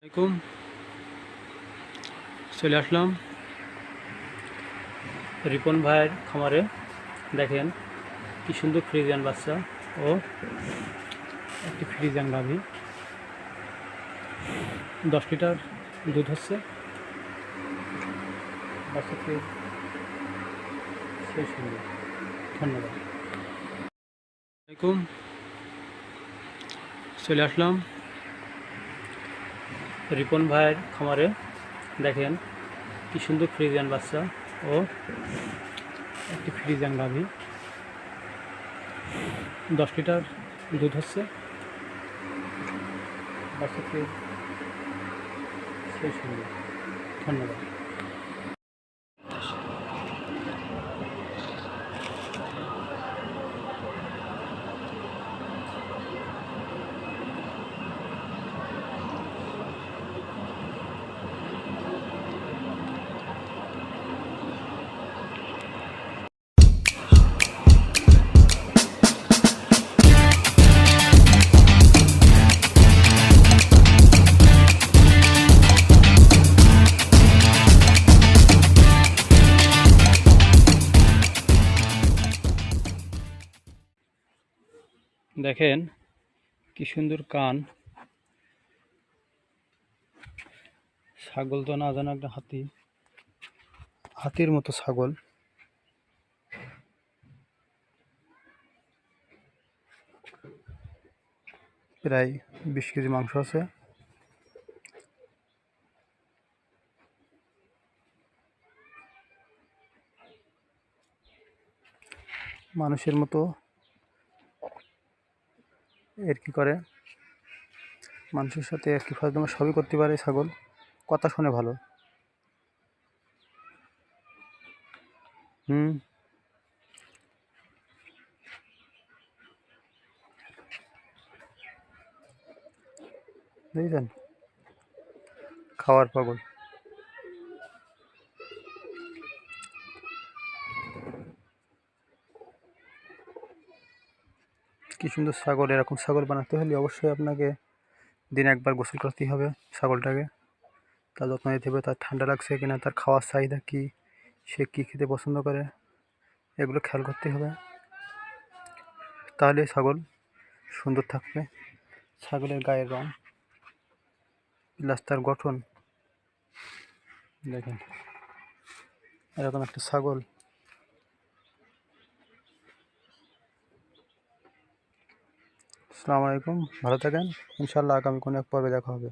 আসসালামাইকুম। চলে আসলাম রিপন ভাইয়ের খামারে। দেখেন কি সুন্দর ফ্রিজিয়ান বাচ্চা ও একটি ফ্রিজিয়ান গাভী। 10 লিটার দুধ হচ্ছে। বাচ্চাকে সেই সুন্দর। ধন্যবাদ। আসসালামাইকুম। চলে আসলাম রিপন ভাইয়ের খামারে। দেখেন কি সুন্দর ফ্রিজিয়ান বাচ্চা ও একটি ফ্রিজিয়ান গাভী। 10 লিটার দুধ হচ্ছে। বাচ্চাকে সেই সুন্দর। ধন্যবাদ। দেখেন কি সুন্দর কান। ছাগল তো না জানা, একটা হাতির মতো ছাগল। প্রায় 20 কেজি মাংস আছে। মানুষের মতো এর কি করে, মানুষের সাথে আর কি ফাজলামো সবই করতে পারে ছাগল। কথা শুনে ভালো। বুঝলেন, খাওয়ার পাগল। কি সুন্দর ছাগল। এরকম ছাগল বানাতে হলে অবশ্যই আপনাকে দিনে একবার গোসল করতেই হবে ছাগলটাকে। তার যত্ন নিতে হবে, তার ঠান্ডা লাগছে কিনা, তার খাওয়ার চাহিদা কী, সে কী খেতে পছন্দ করে, এগুলো খেয়াল করতে হবে। তাহলে ছাগল সুন্দর থাকবে। ছাগলের গায়ের রং প্লাস তার গঠন দেখেন, এরকম একটা ছাগল। আসসালামু আলাইকুম, ভালো থাকেন। ইনশাল্লাহ আগামী কোনো এক পর্বে দেখা হবে।